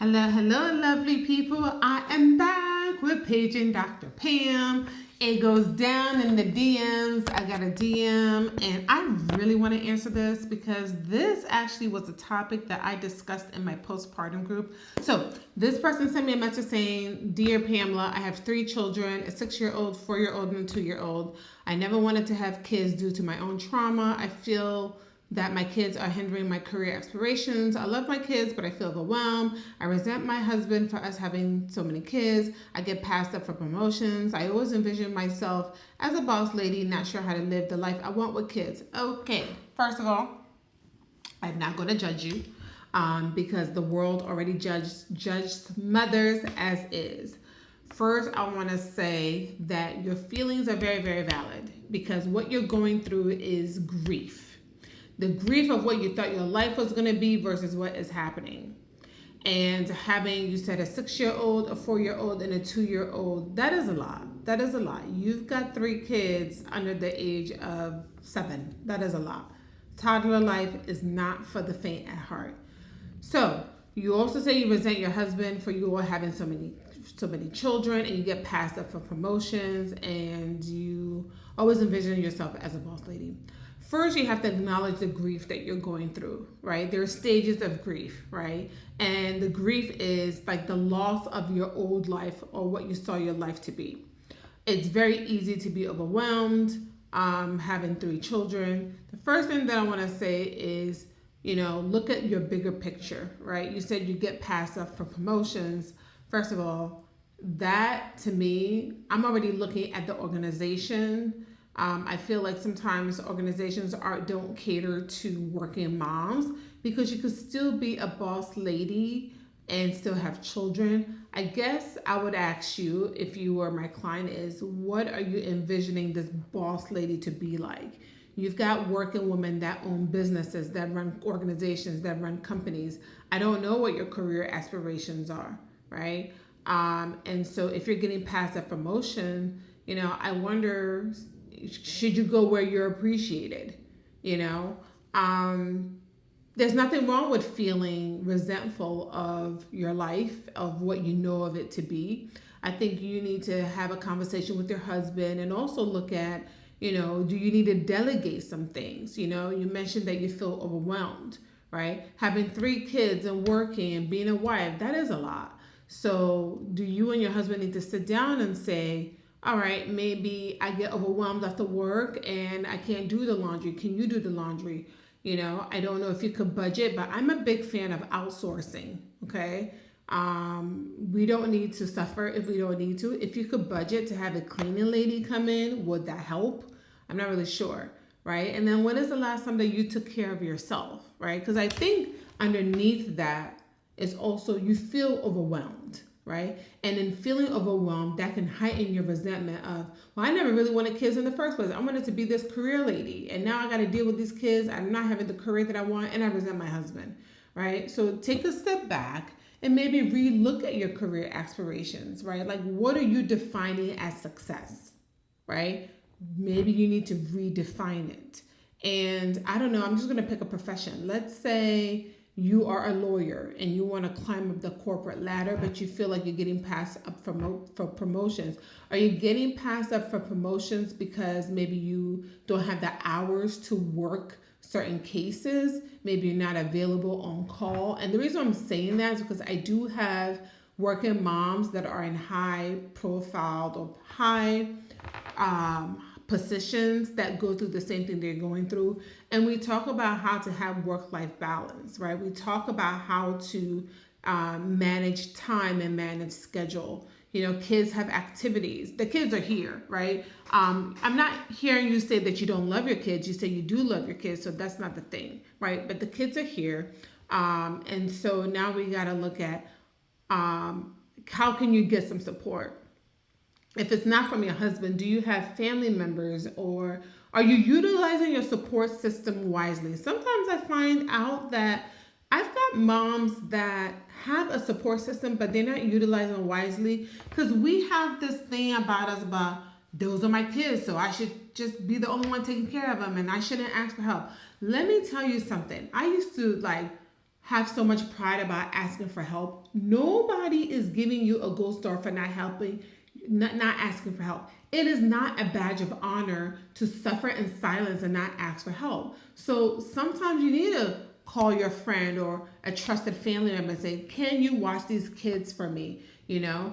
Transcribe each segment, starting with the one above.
Hello, hello, lovely people. I am back with Paige and Dr. Pam. It goes down in the DMs. I got a DM, and I really want to answer this because this actually was a topic that I discussed in my postpartum group. So, this person sent me a message saying, Dear Pamela, I have 3 children, a 6-year-old, 4-year-old, and a 2-year-old. I never wanted to have kids due to my own trauma. I feel that my kids are hindering my career aspirations. I love my kids, but I feel overwhelmed. I resent my husband for us having so many kids. I get passed up for promotions. I always envision myself as a boss lady, not sure how to live the life I want with kids. Okay, first of all, I'm not going to judge you because the world already judged mothers as is. First, I want to say that your feelings are very, very valid because what you're going through is grief. The grief of what you thought your life was going to be versus what is happening. And having, you said, a 6-year-old, a 4-year-old, and a 2-year-old, that is a lot. That is a lot. You've got 3 kids under the age of 7. That is a lot. Toddler life is not for the faint at heart. So, you also say you resent your husband for you all having so many children, and you get passed up for promotions, and you always envision yourself as a boss lady. First, you have to acknowledge the grief that you're going through, right? There are stages of grief, right? And the grief is like the loss of your old life or what you saw your life to be. It's very easy to be overwhelmed, having 3 children. The first thing that I want to say is, look at your bigger picture, right? You said you get passed up for promotions. First of all, that to me, I'm already looking at the organization. I feel like sometimes organizations don't cater to working moms because you could still be a boss lady and still have children. I guess I would ask you, if you were my client, is what are you envisioning this boss lady to be like? You've got working women that own businesses, that run organizations, that run companies. I don't know what your career aspirations are, right? And so if you're getting past that promotion, I wonder, should you go where you're appreciated? There's nothing wrong with feeling resentful of your life, of what you know of it to be. I think you need to have a conversation with your husband and also look at, do you need to delegate some things? You mentioned that you feel overwhelmed, right? Having 3 kids and working and being a wife, that is a lot. So do you and your husband need to sit down and say, all right, maybe I get overwhelmed after work and I can't do the laundry. Can you do the laundry? I don't know if you could budget, but I'm a big fan of outsourcing, okay? We don't need to suffer if we don't need to. If you could budget to have a cleaning lady come in, would that help? I'm not really sure, right? And then when is the last time that you took care of yourself, right? Because I think underneath that is also you feel overwhelmed, right? And in feeling overwhelmed, that can heighten your resentment of, well, I never really wanted kids in the first place. I wanted to be this career lady, and now I got to deal with these kids. I'm not having the career that I want, and I resent my husband, right? So take a step back and maybe re-look at your career aspirations, right? Like, what are you defining as success, right? Maybe you need to redefine it. And I don't know, I'm just going to pick a profession. Let's say you are a lawyer and you want to climb up the corporate ladder, but you feel like you're getting passed up for promotions. Are you getting passed up for promotions because maybe you don't have the hours to work certain cases? Maybe you're not available on call. And the reason I'm saying that is because I do have working moms that are in high profile or high positions that go through the same thing they're going through. And we talk about how to have work-life balance, right? We talk about how to manage time and manage schedule. Kids have activities. The kids are here, right? I'm not hearing you say that you don't love your kids. You say you do love your kids, so that's not the thing, right? But the kids are here. And so now we got to look at how can you get some support? If it's not from your husband, do you have family members, or are you utilizing your support system wisely? Sometimes I find out that I've got moms that have a support system, but they're not utilizing it wisely because we have this thing about us about those are my kids, so I should just be the only one taking care of them and I shouldn't ask for help. Let me tell you something. I used to have so much pride about asking for help. Nobody is giving you a gold star for not helping, not asking for help. It is not a badge of honor to suffer in silence and not ask for help. So sometimes you need to call your friend or a trusted family member and say, "Can you watch these kids for me?" You know.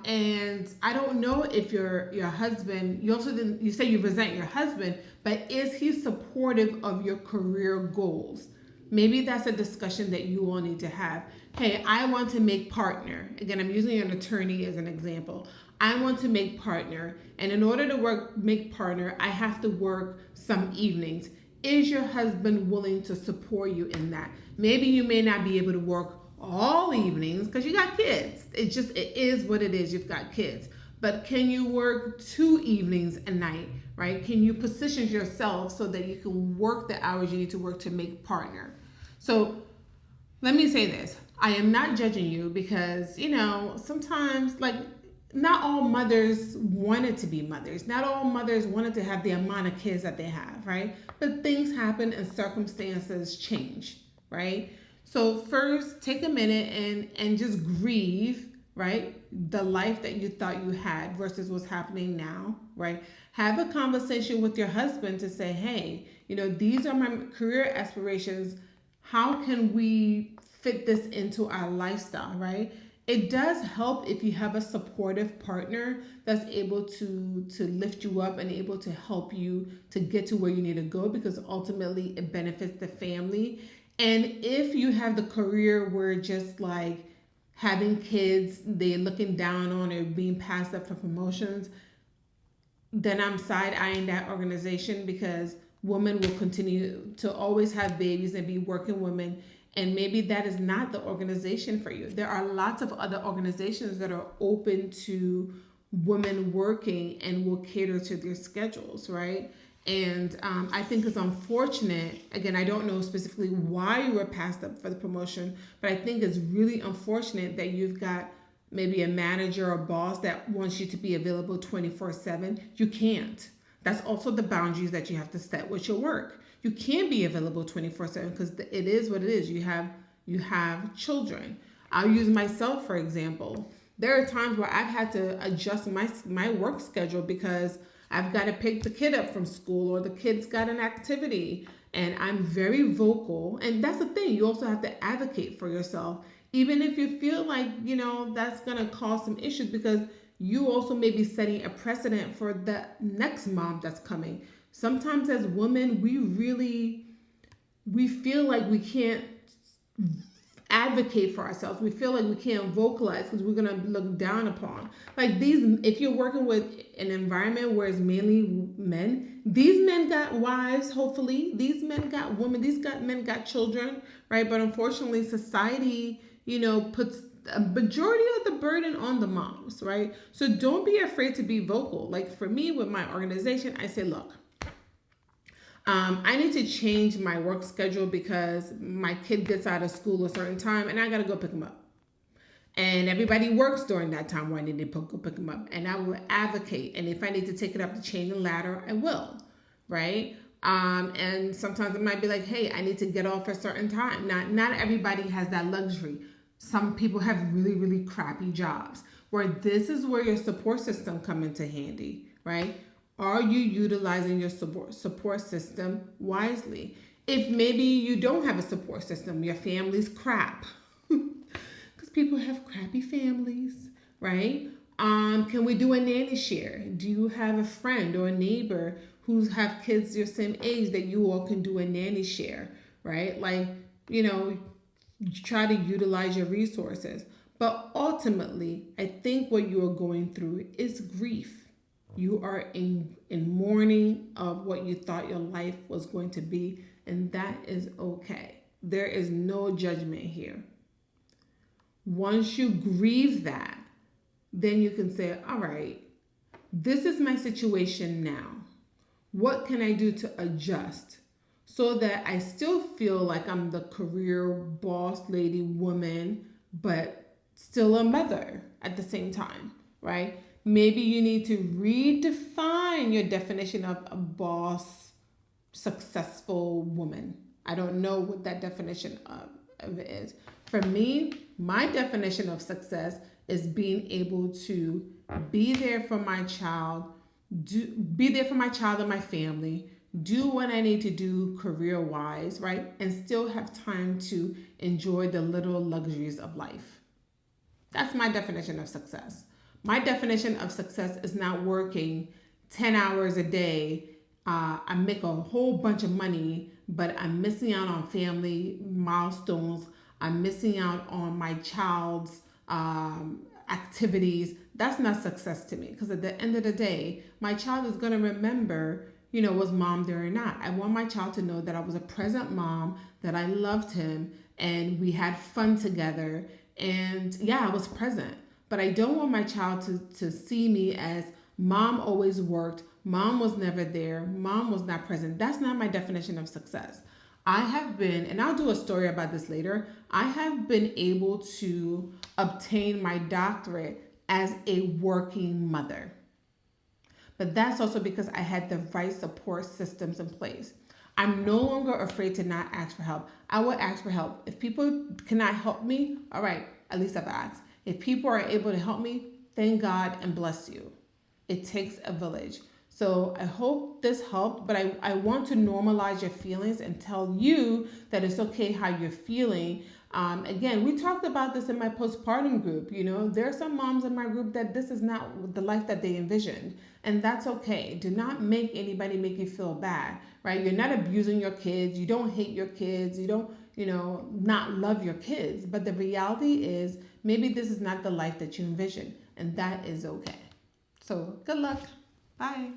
And I don't know if your husband. You also didn't. You say you resent your husband, but is he supportive of your career goals? Maybe that's a discussion that you all need to have. Hey, I want to make partner. Again, I'm using an attorney as an example. I want to make partner, and in order to make partner, I have to work some evenings. Is your husband willing to support you in that? Maybe you may not be able to work all evenings because you got kids. It is what it is. You've got kids. But can you work 2 evenings a night, right? Can you position yourself so that you can work the hours you need to work to make partner? So let me say this. I am not judging you because, sometimes not all mothers wanted to be mothers. Not all mothers wanted to have the amount of kids that they have, right? But things happen and circumstances change, right? So first, take a minute and just grieve, right? The life that you thought you had versus what's happening now, right? Have a conversation with your husband to say, hey, these are my career aspirations. How can we fit this into our lifestyle, right? It does help if you have a supportive partner that's able to lift you up and able to help you to get to where you need to go, because ultimately it benefits the family. And if you have the career where just like having kids, they're looking down on or being passed up for promotions, then I'm side-eyeing that organization, because women will continue to always have babies and be working women. And maybe that is not the organization for you. There are lots of other organizations that are open to women working and will cater to their schedules, right? And I think it's unfortunate. Again, I don't know specifically why you were passed up for the promotion, but I think it's really unfortunate that you've got maybe a manager or boss that wants you to be available 24/7. You can't. That's also the boundaries that you have to set with your work. You can't be available 24/7 because it is what it is. You have children. I'll use myself for example. There are times where I've had to adjust my work schedule because I've got to pick the kid up from school or the kid's got an activity, and I'm very vocal. And that's the thing. You also have to advocate for yourself, even if you feel like, that's going to cause some issues, because you also may be setting a precedent for the next mom that's coming. Sometimes as women, we feel like we can't advocate for ourselves. We feel like we can't vocalize because we're going to look down upon. If you're working with an environment where it's mainly men, these men got wives, hopefully. These men got women. Men got children, right? But unfortunately, society, puts a majority of the burden on the moms, right? So don't be afraid to be vocal. Like for me with my organization, I say, look, I need to change my work schedule because my kid gets out of school a certain time and I got to go pick him up. And everybody works during that time where I need to go pick him up. And I will advocate. And if I need to take it up the chain and ladder, I will, right? And sometimes it might be like, hey, I need to get off at a certain time. Not everybody has that luxury. Some people have really, really crappy jobs where this is where your support system come into handy, right? Are you utilizing your support system wisely? If maybe you don't have a support system, your family's crap, because people have crappy families, right? Can we do a nanny share? Do you have a friend or a neighbor who have kids your same age that you all can do a nanny share, right? Try to utilize your resources. But ultimately, I think what you are going through is grief. You are in mourning of what you thought your life was going to be, and that is okay. There is no judgment here. Once you grieve that, then you can say, all right, this is my situation now. What can I do to adjust so that I still feel like I'm the career boss lady woman, but still a mother at the same time, right? Maybe you need to redefine your definition of a boss, successful woman. I don't know what that definition of it is. For me, my definition of success is being able to be there for my child, be there for my child and my family, do what I need to do career wise, right? And still have time to enjoy the little luxuries of life. That's my definition of success. My definition of success is not working 10 hours a day. I make a whole bunch of money, but I'm missing out on family milestones. I'm missing out on my child's activities. That's not success to me, because at the end of the day, my child is going to remember, was mom there or not. I want my child to know that I was a present mom, that I loved him, and we had fun together. And yeah, I was present. But I don't want my child to see me as mom always worked, mom was never there, mom was not present. That's not my definition of success. I have been, and I'll do a story about this later, I have been able to obtain my doctorate as a working mother. But that's also because I had the right support systems in place. I'm no longer afraid to not ask for help. I will ask for help. If people cannot help me, all right, at least I've asked. If people are able to help me, thank God and bless you. It takes a village. So I hope this helped, but I want to normalize your feelings and tell you that it's okay how you're feeling. Again, we talked about this in my postpartum group. There are some moms in my group that this is not the life that they envisioned, and that's okay. Do not make anybody make you feel bad, right? You're not abusing your kids. You don't hate your kids. You don't, not love your kids. But the reality is maybe this is not the life that you envision, and that is okay. So good luck. Bye.